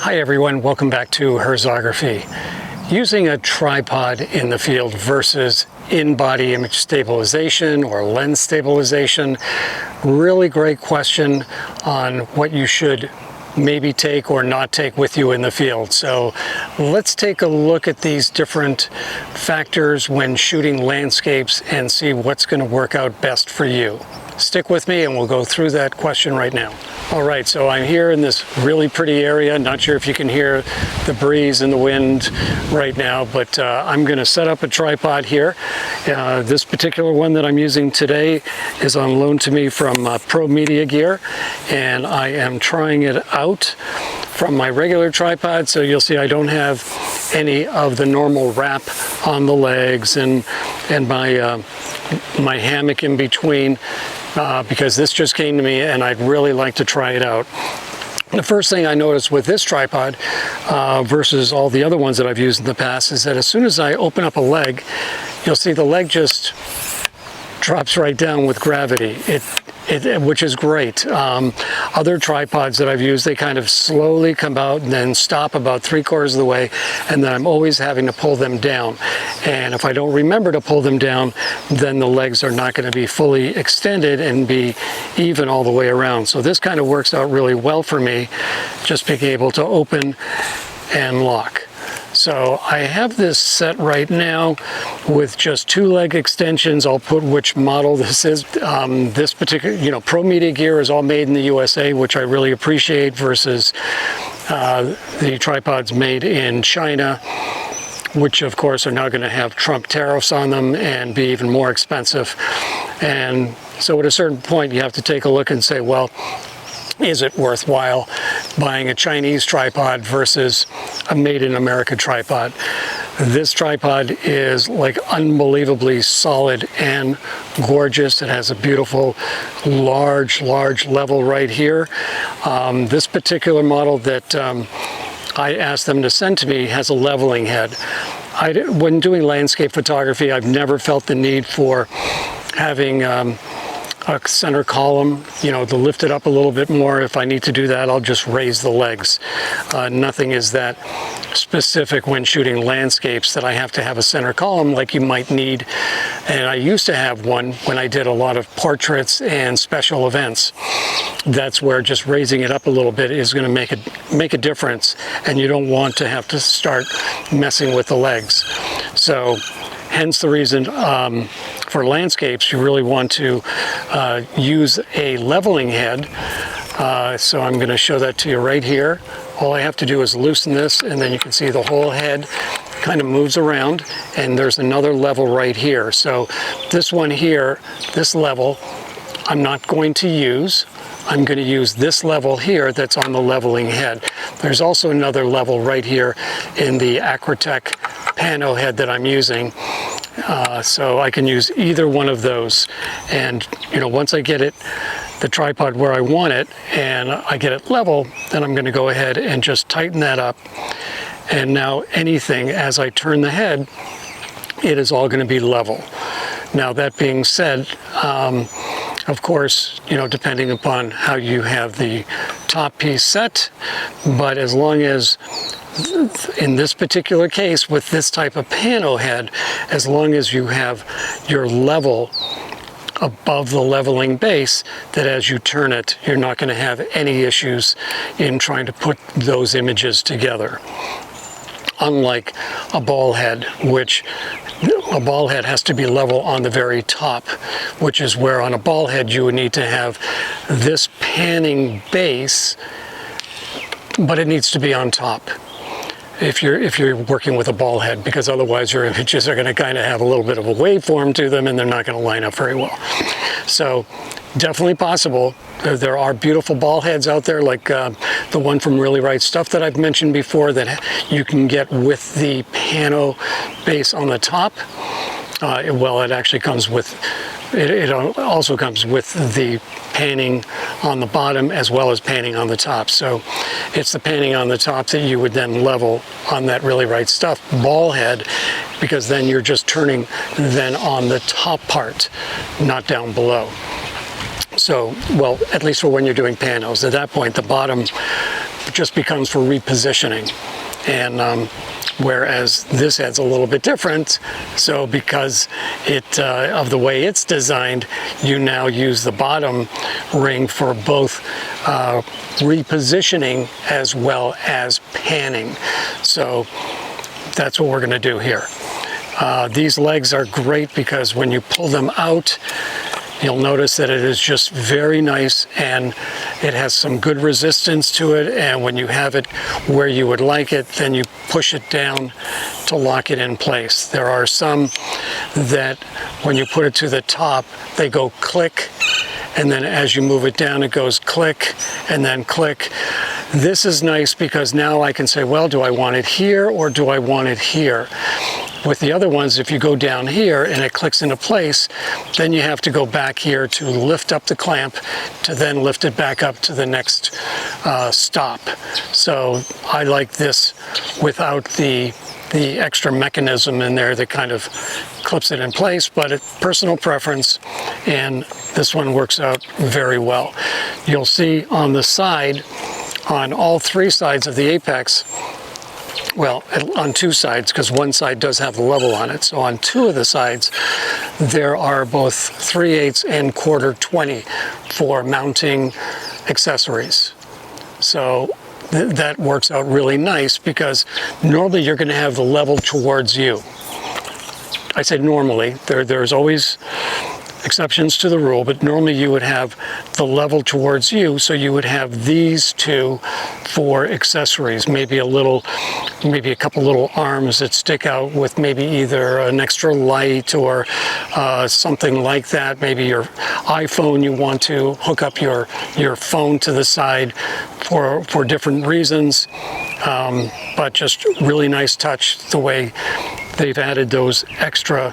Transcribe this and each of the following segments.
Hi everyone, welcome back to Herzography. Using a tripod in the field versus in-body image stabilization or lens stabilization, really great question on what you should maybe take or not take with you in the field. So let's take a look at these different factors when shooting landscapes and see what's going to work out best for you. Stick with me and we'll go through that question right now. All right, so I'm here in this really pretty area. Not sure if you can hear the breeze and the wind right now, but I'm going to set up a tripod here. This particular one that I'm using today is on loan to me from ProMediaGear, and I am trying it out from my regular tripod. So you'll see I don't have any of the normal wrap on the legs and my hammock in between. Because this just came to me and I'd really like to try it out. The first thing I noticed with this tripod versus all the other ones that I've used in the past is that as soon as I open up a leg, you'll see the leg just drops right down with gravity, which is great. Other tripods that I've used, they kind of slowly come out and then stop about 3/4 of the way, and then I'm always having to pull them down. And if I don't remember to pull them down, then the legs are not going to be fully extended and be even all the way around. So this kind of works out really well for me, just being able to open and lock. So I have this set right now with just 2 leg extensions. I'll put which model this is. This particular, ProMediaGear is all made in the USA, which I really appreciate, versus the tripods made in China, which of course are now going to have Trump tariffs on them and be even more expensive. And so at a certain point you have to take a look and say, well, is it worthwhile buying a Chinese tripod versus a made in America tripod? This tripod is like unbelievably solid and gorgeous. It has a beautiful large level right here. This particular model that I asked them to send to me has a leveling head. When doing landscape photography, I've never felt the need for having a center column, to lift it up a little bit more. If I need to do that, I'll just raise the legs. Nothing is that specific when shooting landscapes that I have to have a center column like you might need. And I used to have one when I did a lot of portraits and special events. That's where just raising it up a little bit is going to make a difference, and you don't want to have to start messing with the legs. So hence the reason for landscapes, you really want to use a leveling head. So I'm going to show that to you right here. All I have to do is loosen this, and then you can see the whole head kind of moves around, and there's another level right here. So this one here, this level, I'm not going to use. I'm going to use this level here that's on the leveling head. There's also another level right here in the Acratech pano head that I'm using. So I can use either one of those. And once I get the tripod where I want it and I get it level, then I'm going to go ahead and just tighten that up. And now anything, as I turn the head, it is all going to be level. Now that being said, of course, depending upon how you have the top piece set, but as long as, in this particular case with this type of pano head, as long as you have your level above the leveling base, that as you turn it, you're not going to have any issues in trying to put those images together. Unlike a ball head, which a ball head has to be level on the very top, which is where on a ball head you would need to have this panning base, but it needs to be on top if you're working with a ball head, because otherwise your images are going to kind of have a little bit of a waveform to them and they're not going to line up very well. So definitely possible. There are beautiful ball heads out there, like the one from Really Right Stuff that I've mentioned before, that you can get with the pano base on the top. Well, it actually comes with, it also comes with the panning on the bottom as well as panning on the top. So it's the panning on the top that you would then level on that Really Right Stuff ball head, because then you're just turning then on the top part, not down below. So, well, at least for when you're doing panos. At that point, the bottom just becomes for repositioning. And whereas this head's a little bit different, so because of the way it's designed, you now use the bottom ring for both repositioning as well as panning. So that's what we're going to do here. These legs are great because when you pull them out, you'll notice that it is just very nice, and it has some good resistance to it, and when you have it where you would like it, then you push it down to lock it in place. There are some that when you put it to the top, they go click, and then as you move it down, it goes click and then click. This is nice because now I can say, well, do I want it here or do I want it here? With the other ones, if you go down here and it clicks into place, then you have to go back here to lift up the clamp to then lift it back up to the next stop. So I like this without the extra mechanism in there that kind of clips it in place, but it's personal preference, and this one works out very well. You'll see on the side, on all three sides of the apex, well, on two sides, because one side does have the level on it. So on two of the sides, there are both 3/8 and 1/4 20 for mounting accessories. So that works out really nice because normally you're going to have the level towards you. I say normally, there's always exceptions to the rule, but normally you would have the level towards you, so you would have these two for accessories, maybe a couple little arms that stick out with maybe either an extra light or something like that. Maybe your iPhone, you want to hook up your phone to the side for different reasons, but just really nice touch the way they've added those extra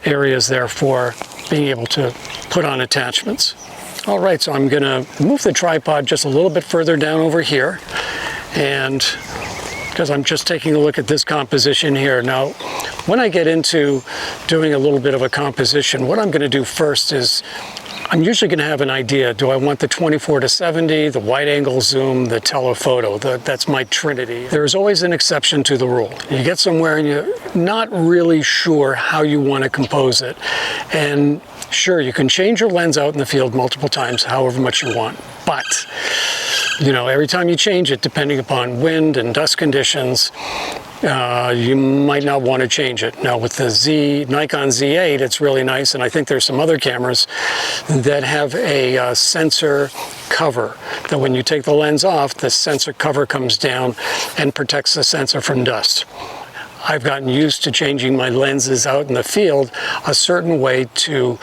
areas there for being able to put on attachments. All right, so I'm gonna move the tripod just a little bit further down over here, and because I'm just taking a look at this composition here. Now, when I get into doing a little bit of a composition, what I'm gonna do first is I'm usually going to have an idea. Do I want the 24-70, the wide angle zoom, the telephoto? That's my trinity. There's always an exception to the rule. You get somewhere and you're not really sure how you want to compose it. And sure, you can change your lens out in the field multiple times, however much you want. But, you know, every time you change it, depending upon wind and dust conditions, you might not want to change it. Now with the Nikon Z8, it's really nice, and I think there's some other cameras that have a sensor cover, that when you take the lens off, the sensor cover comes down and protects the sensor from dust. I've gotten used to changing my lenses out in the field a certain way to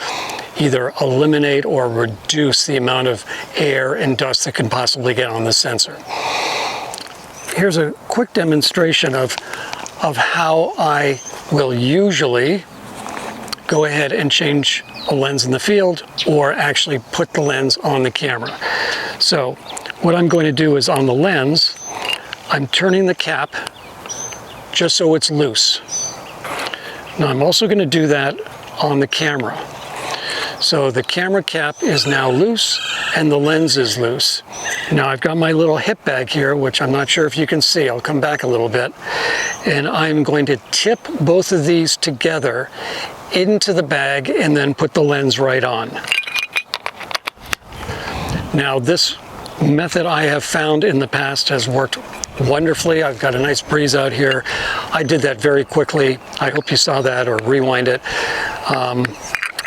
either eliminate or reduce the amount of air and dust that can possibly get on the sensor. Here's a quick demonstration of how I will usually go ahead and change a lens in the field or actually put the lens on the camera. So what I'm going to do is on the lens, I'm turning the cap just so it's loose. Now I'm also going to do that on the camera. So the camera cap is now loose and the lens is loose. Now I've got my little hip bag here, which I'm not sure if you can see. I'll come back a little bit. And I'm going to tip both of these together into the bag and then put the lens right on. Now this method I have found in the past has worked wonderfully. I've got a nice breeze out here. I did that very quickly. I hope you saw that, or rewind it.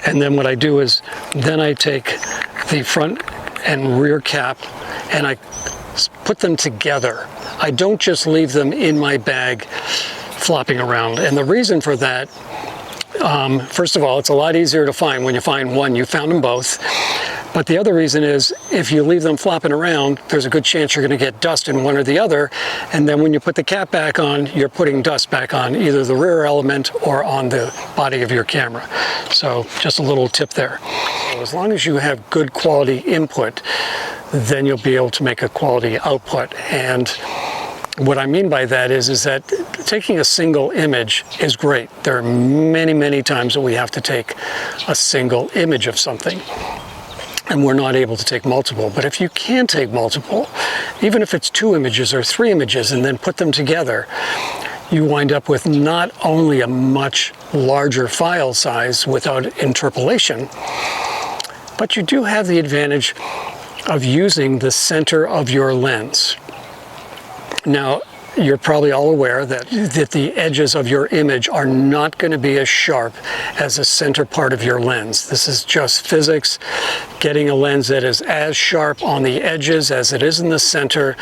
And then what I do is then I take the front and rear cap and I put them together. I don't just leave them in my bag flopping around. And the reason for that, first of all, it's a lot easier to find. When you find one, you found them both. But the other reason is if you leave them flopping around, there's a good chance you're going to get dust in one or the other. And then when you put the cap back on, you're putting dust back on either the rear element or on the body of your camera. So just a little tip there. So as long as you have good quality input, then you'll be able to make a quality output. And what I mean by that is that taking a single image is great. There are many, many times that we have to take a single image of something. and we're not able to take multiple. But if you can take multiple, even if it's 2 images or 3 images and then put them together, you wind up with not only a much larger file size without interpolation, but you do have the advantage of using the center of your lens. Now, you're probably all aware that the edges of your image are not going to be as sharp as the center part of your lens. This is just physics. Getting a lens that is as sharp on the edges as it is in the center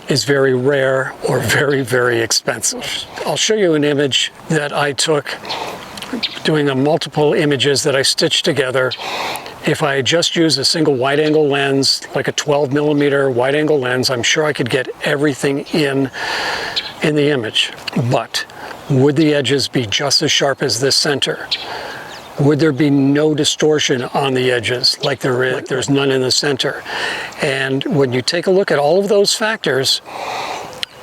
is very rare or very, very expensive. I'll show you an image that I took doing multiple images that I stitched together. If I just use a single wide-angle lens, like a 12mm wide-angle lens, I'm sure I could get everything in the image. But would the edges be just as sharp as this center? Would there be no distortion on the edges like there is? Like there's none in the center. And when you take a look at all of those factors,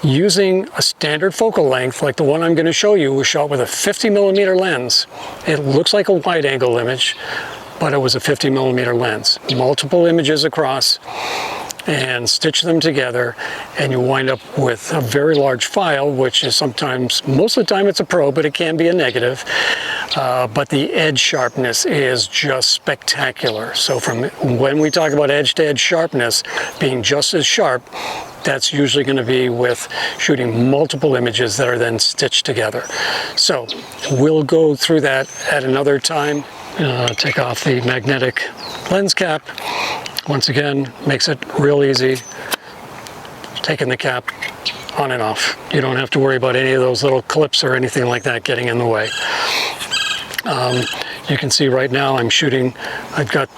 using a standard focal length like the one I'm going to show you was shot with a 50mm lens. It looks like a wide-angle image, but it was a 50mm lens. Multiple images across, and stitch them together, and you wind up with a very large file, which is sometimes, most of the time it's a pro, but it can be a negative. But the edge sharpness is just spectacular. So from when we talk about edge-to-edge sharpness being just as sharp, that's usually going to be with shooting multiple images that are then stitched together. So we'll go through that at another time. Take off the magnetic lens cap. Once again, makes it real easy. Taking the cap on and off. You don't have to worry about any of those little clips or anything like that getting in the way. You can see right now I'm shooting, I've got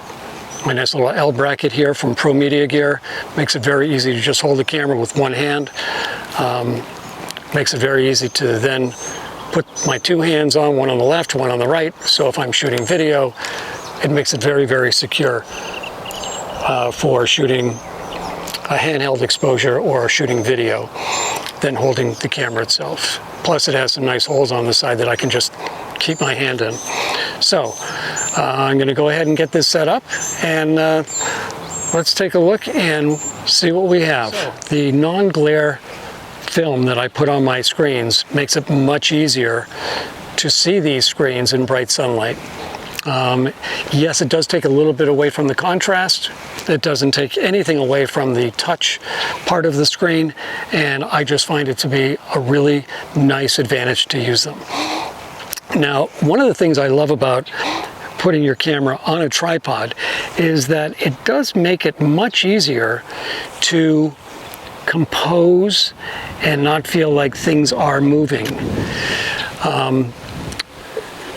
my nice little L bracket here from ProMediaGear. Makes it very easy to just hold the camera with one hand. Makes it very easy to then put my 2 hands on, one on the left, one on the right. So if I'm shooting video, it makes it very, very secure for shooting a handheld exposure or shooting video than holding the camera itself. Plus it has some nice holes on the side that I can just keep my hand in. So I'm going to go ahead and get this set up, and let's take a look and see what we have. The non-glare film that I put on my screens makes it much easier to see these screens in bright sunlight. Yes, it does take a little bit away from the contrast. It doesn't take anything away from the touch part of the screen, and I just find it to be a really nice advantage to use them. Now, one of the things I love about putting your camera on a tripod is that it does make it much easier to compose and not feel like things are moving.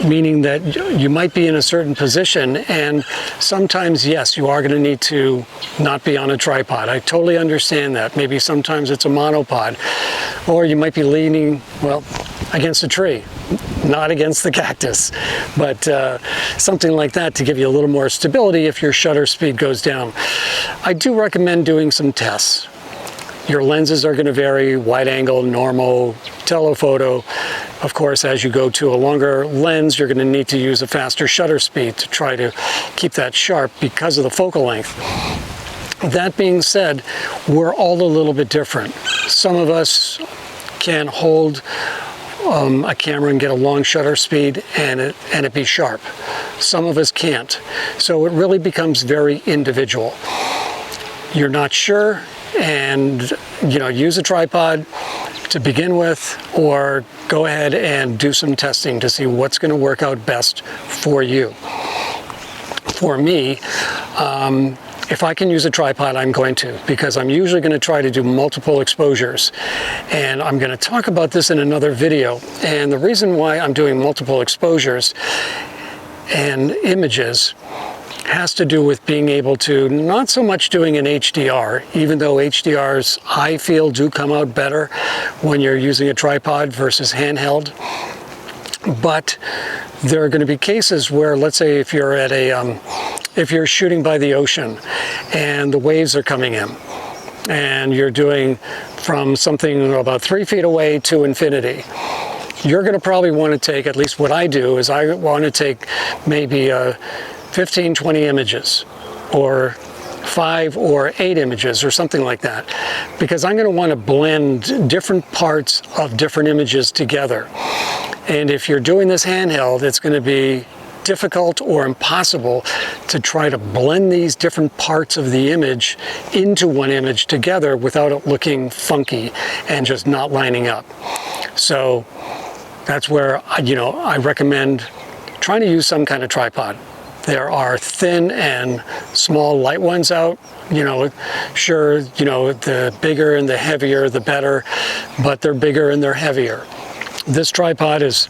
Meaning that you might be in a certain position, and sometimes, yes, you are going to need to not be on a tripod. I totally understand that. Maybe sometimes it's a monopod, or you might be leaning, well, against a tree, not against the cactus, but something like that to give you a little more stability if your shutter speed goes down. I do recommend doing some tests. Your lenses are going to vary, wide angle, normal, telephoto. Of course, as you go to a longer lens, you're going to need to use a faster shutter speed to try to keep that sharp because of the focal length. That being said, we're all a little bit different. Some of us can hold a camera and get a long shutter speed and it be sharp. Some of us can't. So it really becomes very individual. You're not sure, and use a tripod to begin with, or go ahead and do some testing to see what's going to work out best for you. For me, if I can use a tripod, I'm going to, because I'm usually going to try to do multiple exposures, and I'm going to talk about this in another video. And the reason why I'm doing multiple exposures and images has to do with being able to, not so much doing an HDR, even though HDRs, I feel, do come out better when you're using a tripod versus handheld. But there are going to be cases where, let's say if you're at if you're shooting by the ocean and the waves are coming in, and you're doing from something about 3 feet away to infinity, you're going to probably want to take, at least what I do, is I want to take maybe 15, 20 images or 5 or 8 images or something like that, because I'm going to want to blend different parts of different images together. And if you're doing this handheld, it's going to be difficult or impossible to try to blend these different parts of the image into one image together without it looking funky and just not lining up. So that's where, I recommend trying to use some kind of tripod. There are thin and small light ones out. Sure, the bigger and the heavier the better, but they're bigger and they're heavier. This tripod is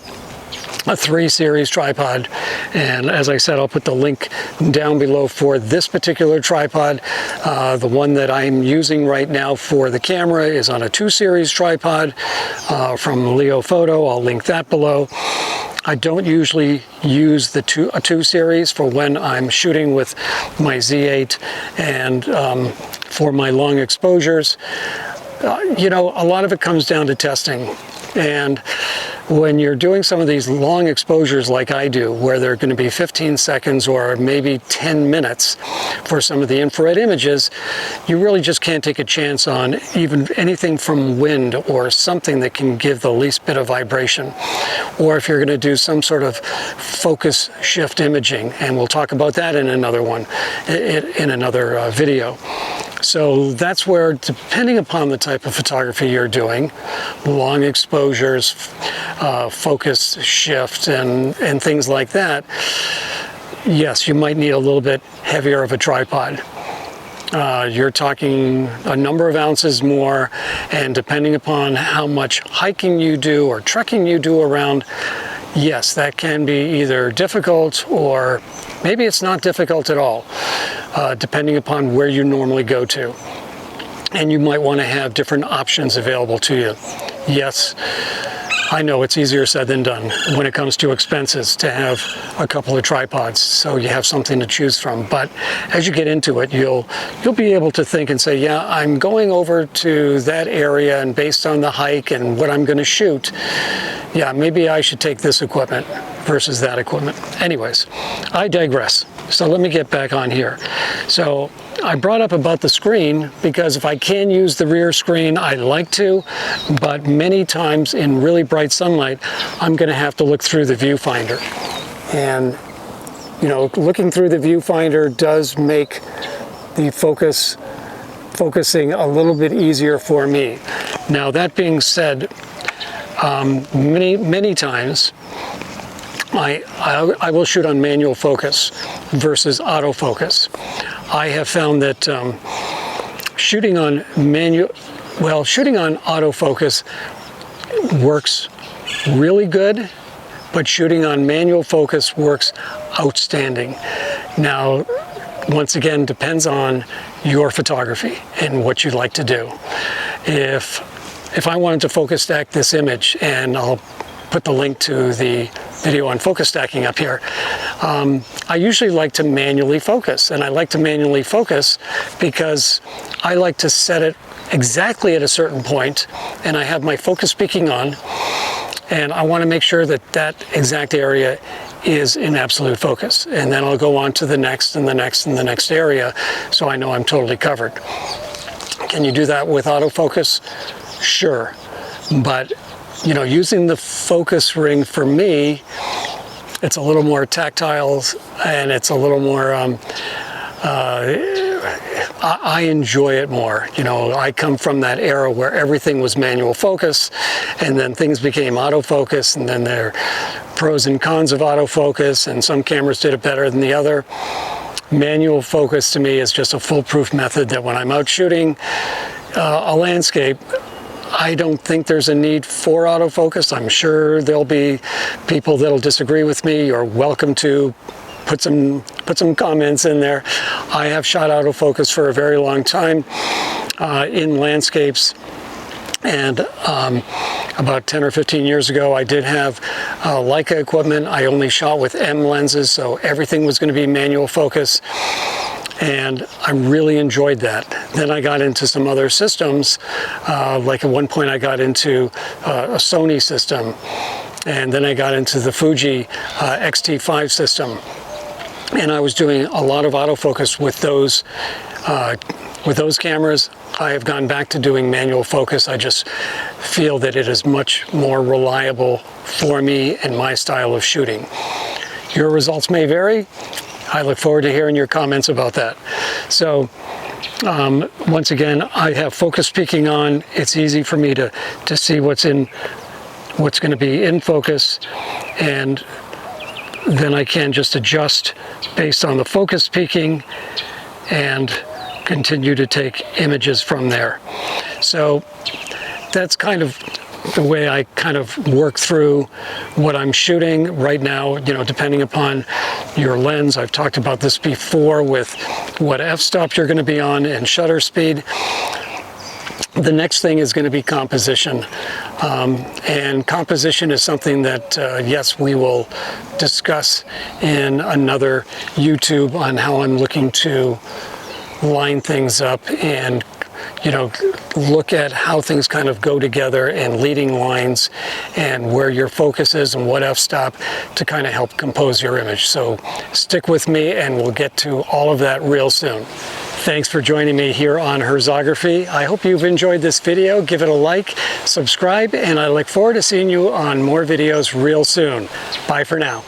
a 3 series tripod, and as I said, I'll put the link down below for this particular tripod. The one that I'm using right now for the camera is on a 2 series tripod from Leo Photo. I'll link that below. I don't usually use a 2 series for when I'm shooting with my Z8 and for my long exposures. A lot of it comes down to testing. And when you're doing some of these long exposures like I do, where they're going to be 15 seconds or maybe 10 minutes for some of the infrared images, you really just can't take a chance on even anything from wind or something that can give the least bit of vibration. Or if you're going to do some sort of focus shift imaging, and we'll talk about that in another one, in another video. So that's where, depending upon the type of photography you're doing, long exposures, focus shift, and things like that, yes, you might need a little bit heavier of a tripod. You're talking a number of ounces more, and depending upon how much hiking you do or trekking you do around, yes, that can be either difficult or maybe it's not difficult at all, depending upon where you normally go to. And you might want to have different options available to you. Yes, I know it's easier said than done when it comes to expenses to have a couple of tripods, so you have something to choose from. But as you get into it, you'll be able to think and say, yeah, I'm going over to that area, and based on the hike and what I'm going to shoot, yeah, maybe I should take this equipment versus that equipment. Anyways, I digress. So let me get back on here. So I brought up about the screen because if I can use the rear screen, I like to, but many times in really bright sunlight, I'm going to have to look through the viewfinder. And, looking through the viewfinder does make the focusing a little bit easier for me. Now, that being said, many times, I will shoot on manual focus versus autofocus. I have found that shooting on autofocus works really good, but shooting on manual focus works outstanding. Now, once again, depends on your photography and what you'd like to do. If I wanted to focus stack this image, and I'll put the link to the video on focus stacking up here, I usually like to manually focus, and I like to manually focus because I like to set it exactly at a certain point, and I have my focus peaking on, and I want to make sure that that exact area is in absolute focus, and then I'll go on to the next and the next and the next area, so I know I'm totally covered. Can you do that with autofocus? Sure, but using the focus ring for me, it's a little more tactile and it's a little more, I enjoy it more. I come from that era where everything was manual focus, and then things became autofocus, and then there are pros and cons of autofocus, and some cameras did it better than the other. Manual focus to me is just a foolproof method that when I'm out shooting a landscape, I don't think there's a need for autofocus. I'm sure there'll be people that'll disagree with me. You're welcome to put some comments in there. I have shot autofocus for a very long time in landscapes, and about 10 or 15 years ago I did have Leica equipment. I only shot with M lenses, so everything was going to be manual focus. And I really enjoyed that. Then I got into some other systems, like at one point I got into a Sony system, and then I got into the Fuji X-T5 system. and I was doing a lot of autofocus with those cameras. I have gone back to doing manual focus. I just feel that it is much more reliable for me and my style of shooting. Your results may vary. I look forward to hearing your comments about that. So once again, I have focus peaking on. It's easy for me to see what's going to be in focus, and then I can just adjust based on the focus peaking and continue to take images from there. So that's kind of the way I kind of work through what I'm shooting right now, you know, depending upon your lens. I've talked about this before with what f-stop you're going to be on and shutter speed. The next thing is going to be composition, and composition is something that yes, we will discuss in another YouTube on how I'm looking to line things up and, you know, look at how things kind of go together and leading lines and where your focus is and what f-stop to kind of help compose your image. So stick with me and we'll get to all of that real soon. Thanks for joining me here on Herzography. I hope you've enjoyed this video. Give it a like, subscribe, and I look forward to seeing you on more videos real soon. Bye for now.